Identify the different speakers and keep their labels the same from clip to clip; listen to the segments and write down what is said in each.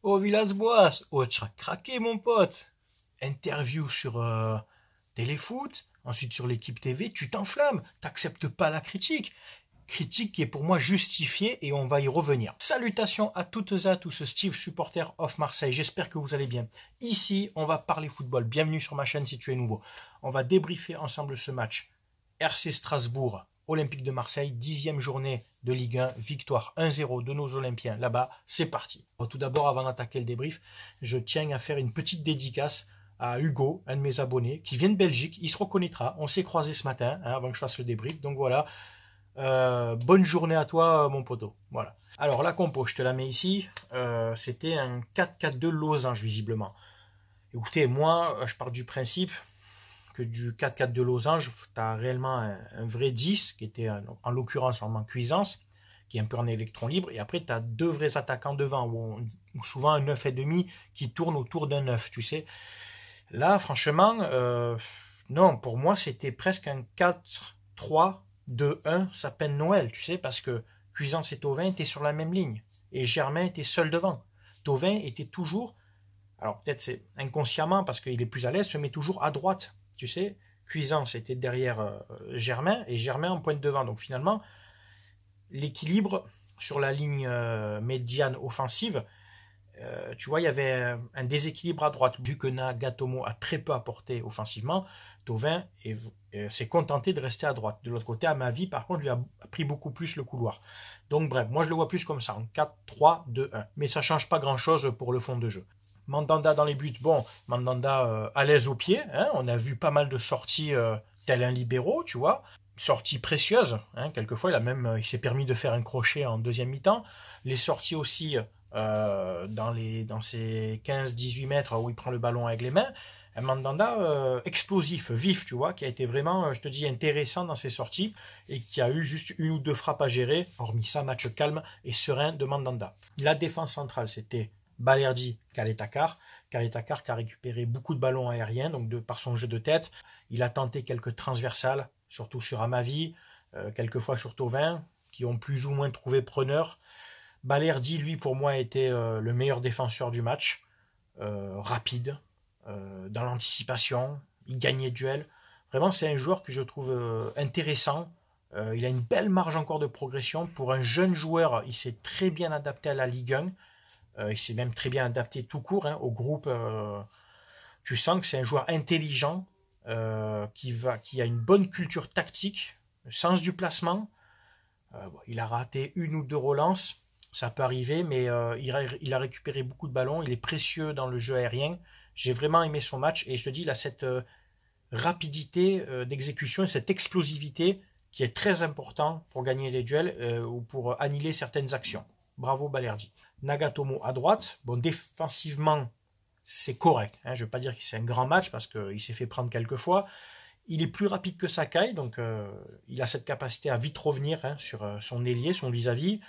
Speaker 1: Oh Villas-Boas, oh tu as craqué mon pote. Interview sur Téléfoot, ensuite sur l'équipe TV, tu t'enflammes, t'acceptes pas la critique. Critique qui est pour moi justifiée et on va y revenir. Salutations à toutes et à tous, Steve, supporter of Marseille, j'espère que vous allez bien. Ici, on va parler football, bienvenue sur ma chaîne si tu es nouveau. On va débriefer ensemble ce match. RC Strasbourg, Olympique de Marseille, 10e journée de Ligue 1, victoire 1-0 de nos Olympiens là-bas, c'est parti. Tout d'abord, avant d'attaquer le débrief, je tiens à faire une petite dédicace à Hugo, un de mes abonnés, qui vient de Belgique, il se reconnaîtra, on s'est croisé ce matin, avant que je fasse le débrief, donc voilà. Bonne journée à toi, mon poteau. Voilà. Alors la compo, je te la mets ici. C'était un 4-4-2 losange visiblement. Écoutez, moi, je pars du principe que du 4-4-2 losange, tu as réellement un vrai 10, qui était en l'occurrence en Cuisance, qui est un peu en électron libre, et après tu as deux vrais attaquants devant, ou souvent un 9,5 qui tourne autour d'un 9, tu sais. Là, franchement, non, pour moi, c'était presque un 4-3-2-1 sapin de Noël, tu sais, parce que Cuisance et Thauvin étaient sur la même ligne, et Germain était seul devant. Thauvin était toujours, alors peut-être c'est inconsciemment, parce qu'il est plus à l'aise, se met toujours à droite, tu sais. Cuisance était derrière Germain, et Germain en pointe devant. Donc finalement, l'équilibre sur la ligne médiane offensive, tu vois, il y avait un déséquilibre à droite. Vu que Nagatomo a très peu apporté offensivement, Thauvin s'est contenté de rester à droite. De l'autre côté, à ma vie, par contre, lui a pris beaucoup plus le couloir. Donc bref, moi je le vois plus comme ça, en 4-3-2-1. Mais ça ne change pas grand-chose pour le fond de jeu. Mandanda dans les buts, bon, Mandanda à l'aise au pied, hein, on a vu pas mal de sorties tel un libéraux, tu vois, sorties précieuses, hein, quelquefois il s'est permis de faire un crochet en deuxième mi-temps, les sorties aussi dans ces 15-18 mètres où il prend le ballon avec les mains, un Mandanda explosif, vif, tu vois, qui a été vraiment, je te dis, intéressant dans ses sorties et qui a eu juste une ou deux frappes à gérer, hormis ça, match calme et serein de Mandanda. La défense centrale, c'était Balerdi, Kaletakar qui a récupéré beaucoup de ballons aériens, donc par son jeu de tête. Il a tenté quelques transversales, surtout sur Amavi, quelquefois sur Thauvin, qui ont plus ou moins trouvé preneur. Balerdi, lui, pour moi, était le meilleur défenseur du match. Rapide, dans l'anticipation, il gagnait duel. Vraiment, c'est un joueur que je trouve intéressant. Il a une belle marge encore de progression. Pour un jeune joueur, il s'est très bien adapté à la Ligue 1. Il s'est même très bien adapté tout court au groupe. Tu sens que c'est un joueur intelligent qui a une bonne culture tactique, le sens du placement. Il a raté une ou deux relances, ça peut arriver, mais il a récupéré beaucoup de ballons. Il est précieux dans le jeu aérien. J'ai vraiment aimé son match et je te dis, il a cette rapidité d'exécution et cette explosivité qui est très important pour gagner les duels ou pour annihiler certaines actions. Bravo Balerdi. Nagatomo à droite. Bon, défensivement, c'est correct. Hein. Je ne veux pas dire que c'est un grand match parce qu'il s'est fait prendre quelques fois. Il est plus rapide que Sakai, donc il a cette capacité à vite revenir sur son ailier, son vis-à-vis.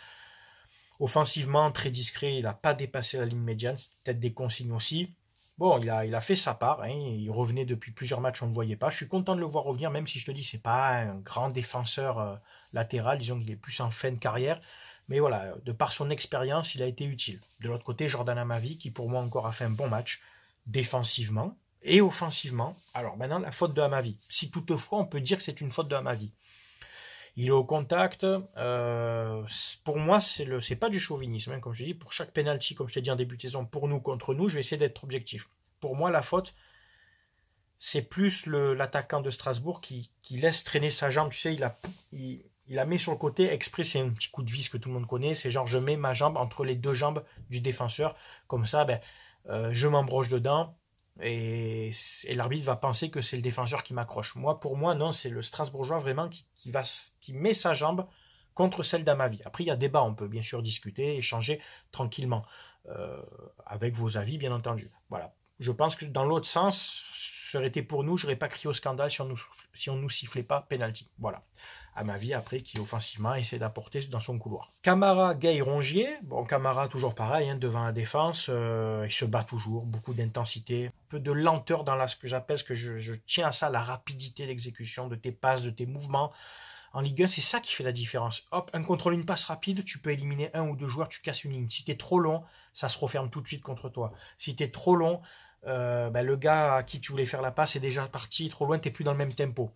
Speaker 1: Offensivement, très discret, il n'a pas dépassé la ligne médiane, c'est peut-être des consignes aussi. Bon, il a fait sa part, hein, il revenait depuis plusieurs matchs, on ne le voyait pas. Je suis content de le voir revenir, même si je te dis, c'est pas un grand défenseur latéral, disons qu'il est plus en fin de carrière. Mais voilà, de par son expérience, il a été utile. De l'autre côté, Jordan Amavi, qui pour moi encore a fait un bon match, défensivement et offensivement. Alors maintenant, la faute de Amavi. Si toutefois, on peut dire que c'est une faute de Amavi. Il est au contact. Pour moi, c'est pas du chauvinisme. Hein, comme je dis, pour chaque penalty, comme je t'ai dit en début de saison, pour nous contre nous, je vais essayer d'être objectif. Pour moi, la faute, c'est plus l'attaquant de Strasbourg qui laisse traîner sa jambe. Tu sais, il la met sur le côté exprès. C'est un petit coup de vis que tout le monde connaît. C'est genre, je mets ma jambe entre les deux jambes du défenseur. Comme ça, je m'embroche dedans. Et l'arbitre va penser que c'est le défenseur qui m'accroche. Pour moi, non, c'est le Strasbourgeois vraiment qui met sa jambe contre celle d'Amavi. Après, il y a débat, on peut bien sûr discuter, échanger tranquillement, avec vos avis, bien entendu. Voilà. Je pense que dans l'autre sens, ça aurait été pour nous, j'aurais pas crié au scandale si on nous sifflait pas penalty. Voilà. Amavi, après, qui offensivement essaie d'apporter dans son couloir. Camara, Gay, Rongier. Bon, Camara, toujours pareil, hein, devant la défense. Il se bat toujours, beaucoup d'intensité. Un peu de lenteur dans ce que j'appelle, ce que je tiens à ça, la rapidité d'exécution de tes passes, de tes mouvements. En Ligue 1, c'est ça qui fait la différence. Hop, un contrôle, une passe rapide, tu peux éliminer un ou deux joueurs, tu casses une ligne. Si t'es trop long, ça se referme tout de suite contre toi. Si tu es trop long, le gars à qui tu voulais faire la passe est déjà parti trop loin, tu n'es plus dans le même tempo.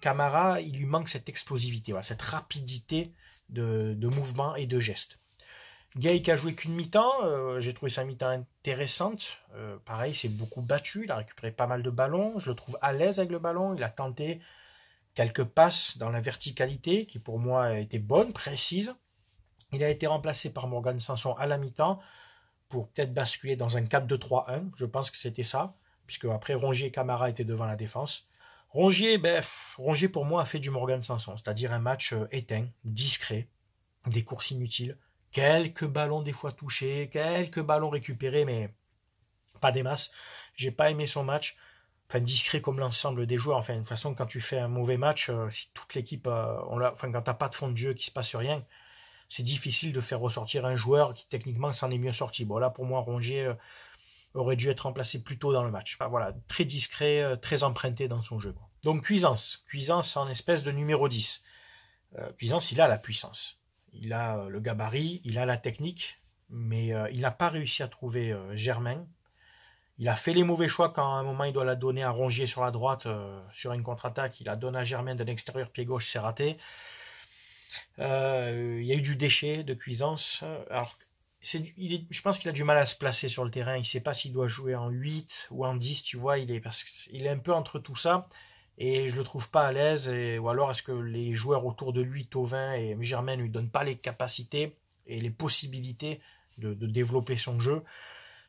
Speaker 1: Camara, il lui manque cette explosivité, voilà, cette rapidité de mouvement et de geste. Gay qui a joué qu'une mi-temps, j'ai trouvé sa mi-temps intéressante. Pareil, c'est beaucoup battu, il a récupéré pas mal de ballons, je le trouve à l'aise avec le ballon, il a tenté quelques passes dans la verticalité qui pour moi étaient bonnes, précises. Il a été remplacé par Morgan Sanson à la mi-temps pour peut-être basculer dans un 4-2-3-1, je pense que c'était ça, puisque après Rongier et Camara étaient devant la défense. Rongier pour moi a fait du Morgan Sanson, c'est-à-dire un match éteint, discret, des courses inutiles, quelques ballons des fois touchés, quelques ballons récupérés, mais pas des masses. J'ai pas aimé son match. Enfin, discret comme l'ensemble des joueurs. Enfin, de toute façon, quand tu fais un mauvais match, si toute l'équipe, quand t'as pas de fond de jeu, qu'il se passe rien, c'est difficile de faire ressortir un joueur qui techniquement s'en est mieux sorti. Bon, là, pour moi, Rongier aurait dû être remplacé plus tôt dans le match. Enfin, voilà, très discret, très emprunté dans son jeu. Donc, Cuisance en espèce de numéro 10. Cuisance, il a la puissance. Il a le gabarit, il a la technique, mais il n'a pas réussi à trouver Germain. Il a fait les mauvais choix quand à un moment il doit la donner à Rongier sur la droite sur une contre-attaque. Il la donne à Germain de l'extérieur pied gauche, c'est raté. Il y a eu du déchet de Cuisance. Alors, je pense qu'il a du mal à se placer sur le terrain. Il ne sait pas s'il doit jouer en 8 ou en 10, tu vois. Il est un peu entre tout ça. Et je le trouve pas à l'aise, ou alors est-ce que les joueurs autour de lui, Thauvin et Germain, ne lui donnent pas les capacités et les possibilités de développer son jeu.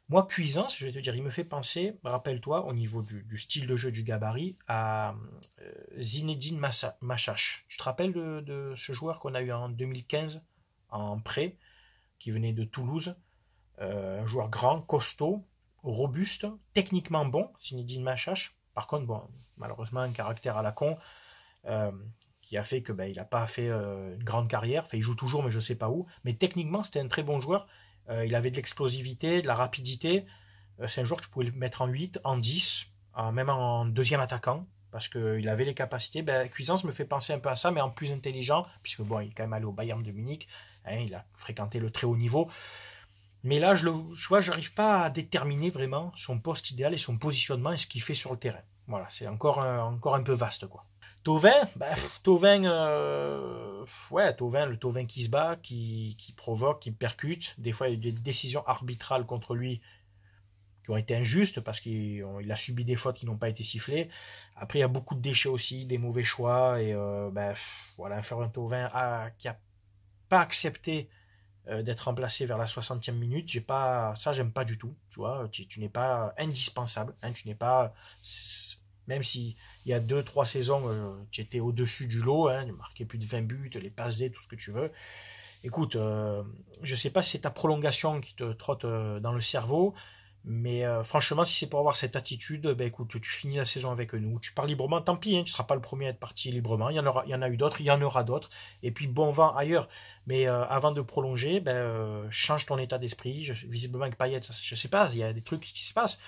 Speaker 1: Moi, Cuisance, je vais te dire, il me fait penser, rappelle-toi, au niveau du style de jeu, du gabarit, à Zinedine Machache. Tu te rappelles de ce joueur qu'on a eu en 2015 en prêt, qui venait de Toulouse, un joueur grand, costaud, robuste, techniquement bon, Zinedine Machache. Par contre, bon, malheureusement, un caractère à la con qui a fait que il n'a pas fait une grande carrière. Enfin, il joue toujours, mais je ne sais pas où. Mais techniquement, c'était un très bon joueur. Il avait de l'explosivité, de la rapidité. C'est un joueur que tu pouvais le mettre en 8, en 10, même en deuxième attaquant, parce qu'il avait les capacités. Cuisance me fait penser un peu à ça, mais en plus intelligent, puisque bon, il est quand même allé au Bayern de Munich. Hein, il a fréquenté le très haut niveau. Mais là, je n'arrive pas à déterminer vraiment son poste idéal et son positionnement et ce qu'il fait sur le terrain. Voilà, c'est encore un peu vaste, quoi. Thauvin, Thauvin, le Thauvin qui se bat, qui provoque, qui percute. Des fois, il y a des décisions arbitrales contre lui qui ont été injustes parce qu'il a subi des fautes qui n'ont pas été sifflées. Après, il y a beaucoup de déchets aussi, des mauvais choix. Et faire un Thauvin qui n'a pas accepté d'être remplacé vers la 60e minute, j'aime pas du tout, tu vois, tu n'es pas indispensable, hein, tu n'es pas, même si il y a 2-3 saisons, tu étais au-dessus du lot, hein, tu marquais plus de 20 buts, les passes D, tout ce que tu veux. Écoute, je sais pas si c'est ta prolongation qui te trotte dans le cerveau, mais franchement, si c'est pour avoir cette attitude, écoute, tu finis la saison avec nous, tu pars librement, tant pis, hein, tu ne seras pas le premier à être parti librement, il y en a eu d'autres, il y en aura d'autres, et puis bon vent ailleurs. Mais avant de prolonger, change ton état d'esprit. Visiblement avec Payet, je sais pas, il y a des trucs qui se passent.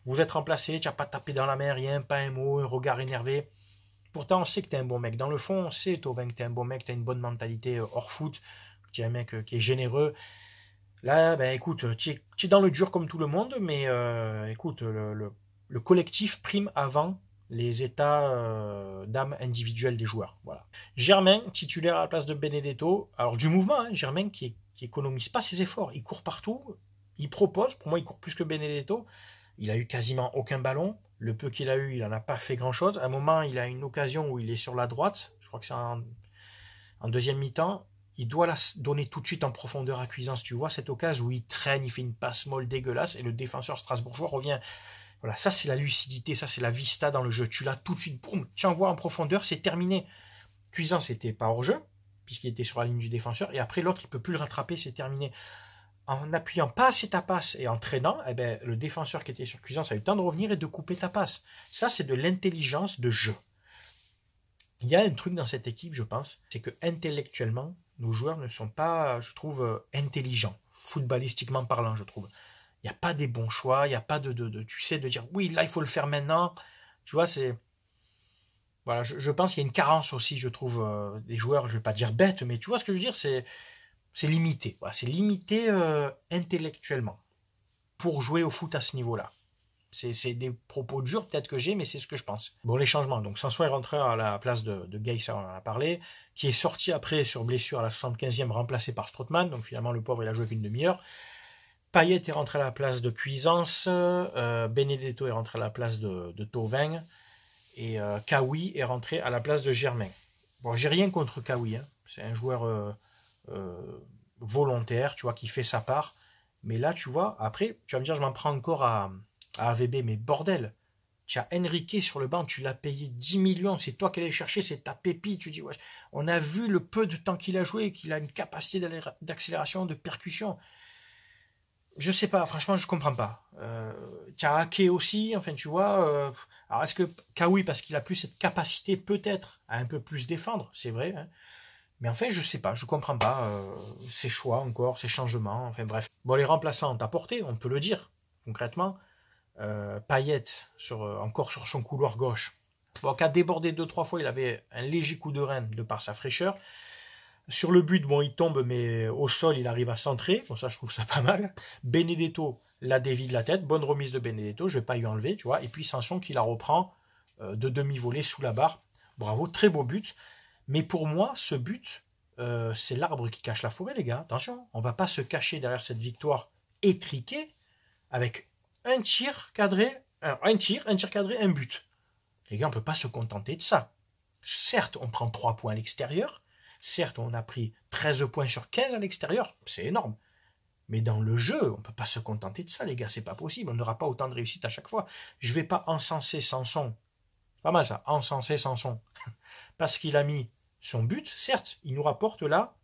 Speaker 1: Vous êtes remplacé, tu n'as pas tapé dans la mer, rien, pas un mot, un regard énervé. Pourtant, on sait que tu es un bon mec. Dans le fond, on sait, Thauvin, que tu es un bon mec, tu as une bonne mentalité hors foot, tu es un mec qui est généreux. Là, écoute, tu es dans le dur comme tout le monde, mais écoute, le collectif prime avant les états d'âme individuels des joueurs. Voilà. Germain, titulaire à la place de Benedetto. Alors du mouvement, hein, Germain qui économise pas ses efforts. Il court partout, il propose. Pour moi, il court plus que Benedetto. Il a eu quasiment aucun ballon. Le peu qu'il a eu, il n'en a pas fait grand-chose. À un moment, il a une occasion où il est sur la droite. Je crois que c'est en deuxième mi-temps. Il doit la donner tout de suite en profondeur à Cuisance. Tu vois cette occasion où il traîne, il fait une passe molle dégueulasse et le défenseur strasbourgeois revient. Voilà, ça c'est la lucidité, ça c'est la vista dans le jeu. Tu l'as tout de suite, boum, tu envoies en profondeur, c'est terminé. Cuisance n'était pas hors jeu, puisqu'il était sur la ligne du défenseur, et après l'autre il ne peut plus le rattraper, c'est terminé. En appuyant pas assez ta passe et en traînant, le défenseur qui était sur Cuisance a eu le temps de revenir et de couper ta passe. Ça c'est de l'intelligence de jeu. Il y a un truc dans cette équipe, je pense, c'est que intellectuellement, nos joueurs ne sont pas, je trouve, intelligents, footballistiquement parlant, je trouve. Il n'y a pas des bons choix, il n'y a pas tu sais, de dire oui, là il faut le faire maintenant. Tu vois, c'est. Voilà, je pense qu'il y a une carence aussi, je trouve, des joueurs, je ne vais pas dire bêtes, mais tu vois ce que je veux dire, c'est. C'est limité. Voilà, c'est limité intellectuellement pour jouer au foot à ce niveau-là. C'est des propos durs peut-être que j'ai, mais c'est ce que je pense. Bon, les changements. Donc Sanson est rentré à la place de Gay, ça on en a parlé, qui est sorti après sur blessure à la 75e, remplacé par Strootman. Donc finalement le pauvre il a joué qu'une demi-heure. Payet est rentré à la place de Cuisance, Benedetto est rentré à la place de Thauvin, et Kawi est rentré à la place de Germain. Bon, j'ai rien contre Kawi, hein. C'est un joueur volontaire, tu vois, qui fait sa part. Mais là, tu vois, après, tu vas me dire, je m'en prends encore à AVB, mais bordel, tu as Enrique sur le banc, tu l'as payé 10 millions, c'est toi qui allais chercher, c'est ta pépite. Tu dis, ouais, on a vu le peu de temps qu'il a joué, qu'il a une capacité d'accélération, de percussion. Je sais pas, franchement, je comprends pas. Tu as Ake aussi, enfin, tu vois. Alors, est-ce que Kawi, parce qu'il a plus cette capacité, peut-être, à un peu plus défendre, c'est vrai, hein. Mais en fait, je sais pas, je comprends pas ces choix encore, ces changements, enfin bref. Bon, les remplaçants ont apporté, on peut le dire, concrètement. Payet, encore sur son couloir gauche. Bon, qui a débordé 2-3 fois, il avait un léger coup de rein de par sa fraîcheur. Sur le but, bon, il tombe, mais au sol, il arrive à centrer. Bon, ça, je trouve ça pas mal. Benedetto la dévie de la tête. Bonne remise de Benedetto, je vais pas y enlever, tu vois. Et puis Sanson qui la reprend de demi-volée sous la barre. Bravo, très beau but. Mais pour moi, ce but, c'est l'arbre qui cache la forêt, les gars. Attention, on va pas se cacher derrière cette victoire étriquée avec un tir cadré, un tir cadré, un but. Les gars, on peut pas se contenter de ça. Certes, on prend 3 points à l'extérieur. Certes, on a pris 13 points sur 15 à l'extérieur. C'est énorme. Mais dans le jeu, on peut pas se contenter de ça, les gars. C'est pas possible. On n'aura pas autant de réussite à chaque fois. Je vais pas encenser Sanson. Pas mal ça, encenser Sanson. Parce qu'il a mis son but. Certes, il nous rapporte là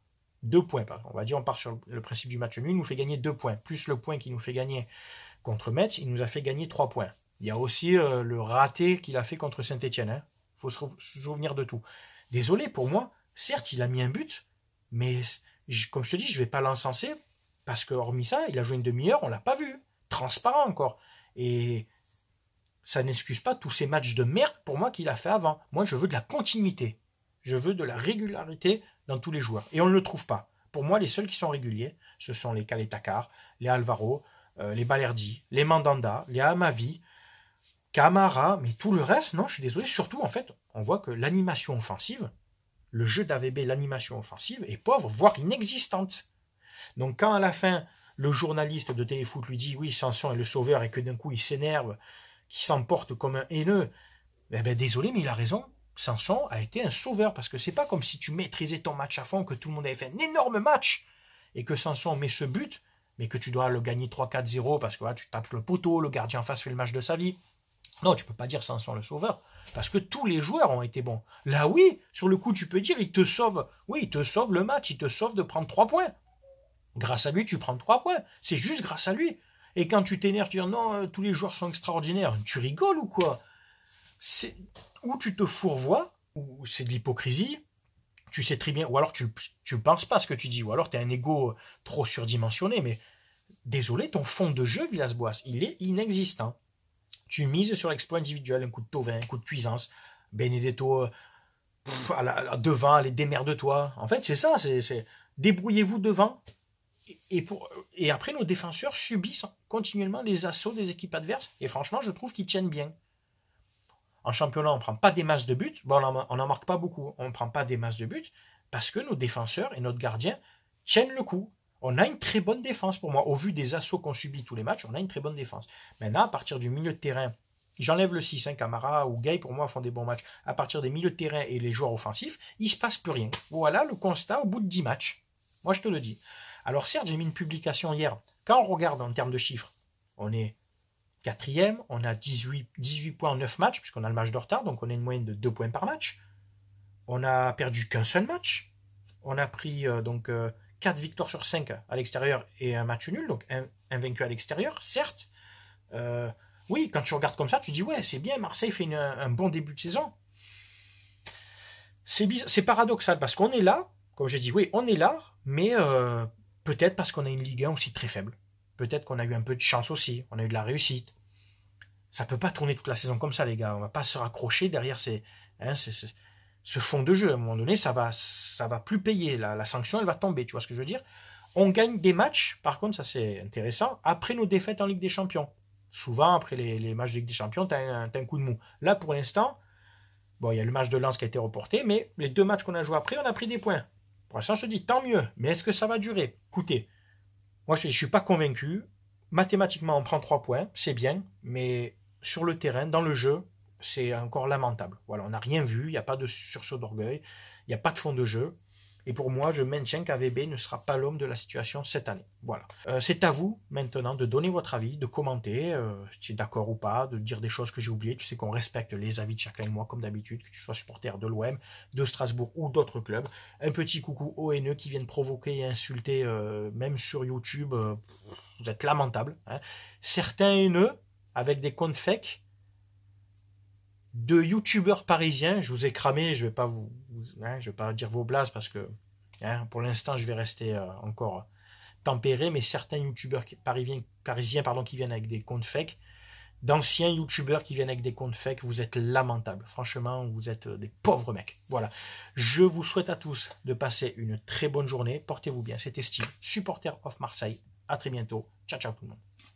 Speaker 1: 2 points. On va dire, on part sur le principe du match nul. Il nous fait gagner 2 points. Plus le point qu'il nous fait gagner contre Metz, il nous a fait gagner 3 points. Il y a aussi le raté qu'il a fait contre Saint-Etienne. Il faut se souvenir de tout. Désolé pour moi. Certes, il a mis un but, mais comme je te dis, je ne vais pas l'encenser, parce que hormis ça, il a joué une demi-heure, on ne l'a pas vu. Transparent encore. Et ça n'excuse pas tous ces matchs de merde pour moi qu'il a fait avant. Moi, je veux de la continuité. Je veux de la régularité dans tous les joueurs. Et on ne le trouve pas. Pour moi, les seuls qui sont réguliers, ce sont les Caleta-Car, les Alvaro, les Balerdi, les Mandanda, les Amavi, Camara, mais tout le reste, non, je suis désolé. Surtout, en fait, on voit que l'animation offensive, le jeu d'AVB, l'animation offensive, est pauvre, voire inexistante. Donc quand à la fin, le journaliste de Téléfoot lui dit « Oui, Sanson est le sauveur » et que d'un coup il s'énerve, qu'il s'emporte comme un haineux, eh ben, désolé, mais il a raison. Sanson a été un sauveur, parce que c'est pas comme si tu maîtrisais ton match à fond, que tout le monde avait fait un énorme match, et que Sanson met ce but, mais que tu dois le gagner 3-4-0, parce que voilà, tu tapes le poteau, le gardien en face fait le match de sa vie. Non, tu peux pas dire Sanson le sauveur, parce que tous les joueurs ont été bons. Là, oui, sur le coup, tu peux dire, il te sauve. Oui, il te sauve le match, il te sauve de prendre 3 points. Grâce à lui, tu prends 3 points. C'est juste grâce à lui. Et quand tu t'énerves, tu dis, non, tous les joueurs sont extraordinaires. Tu rigoles ou quoi? Ou tu te fourvoies, ou c'est de l'hypocrisie, tu sais très bien, ou alors tu penses pas ce que tu dis, ou alors tu as un ego trop surdimensionné, mais désolé, ton fond de jeu, Villas-Boas, il est inexistant. Tu mises sur l'exploit individuel, un coup de Thauvin, un coup de Cuisance, Benedetto devant, allez, démerde-toi. En fait, c'est ça, c'est débrouillez-vous devant. Et après, nos défenseurs subissent continuellement les assauts des équipes adverses. Et franchement, je trouve qu'ils tiennent bien. En championnat, on ne prend pas des masses de buts. Bon, on n'en marque pas beaucoup. On ne prend pas des masses de buts parce que nos défenseurs et notre gardien tiennent le coup. On a une très bonne défense pour moi. Au vu des assauts qu'on subit tous les matchs, on a une très bonne défense. Maintenant, à partir du milieu de terrain, j'enlève le 6, Camara ou Gay, pour moi, font des bons matchs. À partir des milieux de terrain et les joueurs offensifs, il ne se passe plus rien. Voilà le constat au bout de 10 matchs. Moi, je te le dis. Alors certes, j'ai mis une publication hier. Quand on regarde en termes de chiffres, on est 4e, on a 18 points en 9 matchs, puisqu'on a le match de retard, donc on a une moyenne de 2 points par match. On n'a perdu qu'un seul match. On a pris 4 victoires sur 5 à l'extérieur et un match nul, donc un vaincu à l'extérieur, certes. Oui, quand tu regardes comme ça, tu dis ouais, c'est bien, Marseille fait un bon début de saison. C'est paradoxal, parce qu'on est là, comme j'ai dit, oui, on est là, mais peut-être parce qu'on a une Ligue 1 aussi très faible. Peut-être qu'on a eu un peu de chance aussi, on a eu de la réussite. Ça peut pas tourner toute la saison comme ça, les gars. On va pas se raccrocher derrière ces... ce fond de jeu. À un moment donné, ça va plus payer. La sanction, elle va tomber. Tu vois ce que je veux dire? On gagne des matchs, par contre, ça c'est intéressant, après nos défaites en Ligue des Champions. Souvent, après les matchs de Ligue des Champions, tu as un coup de mou. Là, pour l'instant, bon, il y a le match de Lens qui a été reporté, mais les 2 matchs qu'on a joués après, on a pris des points. Pour l'instant, je te dis, tant mieux. Mais est-ce que ça va durer? Écoutez, moi, je ne suis pas convaincu. Mathématiquement, on prend 3 points, c'est bien, mais sur le terrain, dans le jeu, c'est encore lamentable. Voilà, on n'a rien vu, il n'y a pas de sursaut d'orgueil, il n'y a pas de fond de jeu. Et pour moi, je maintiens qu'AVB ne sera pas l'homme de la situation cette année. Voilà. C'est à vous maintenant de donner votre avis, de commenter, si tu es d'accord ou pas, de dire des choses que j'ai oubliées. Tu sais qu'on respecte les avis de chacun de moi, comme d'habitude, que tu sois supporter de l'OM, de Strasbourg ou d'autres clubs. Un petit coucou aux haineux qui viennent provoquer et insulter, même sur YouTube. Vous êtes lamentables. Hein. Certains haineux, avec des comptes fake, de youtubeurs parisiens, je vous ai cramé, je vais pas je vais pas dire vos blases parce que pour l'instant je vais rester encore tempéré, mais certains youtubeurs parisiens qui viennent avec des comptes fake, d'anciens youtubeurs qui viennent avec des comptes fake, vous êtes lamentables. Franchement, vous êtes des pauvres mecs. Voilà. Je vous souhaite à tous de passer une très bonne journée. Portez-vous bien. C'était Steve, supporter of Marseille. À très bientôt. Ciao, ciao tout le monde.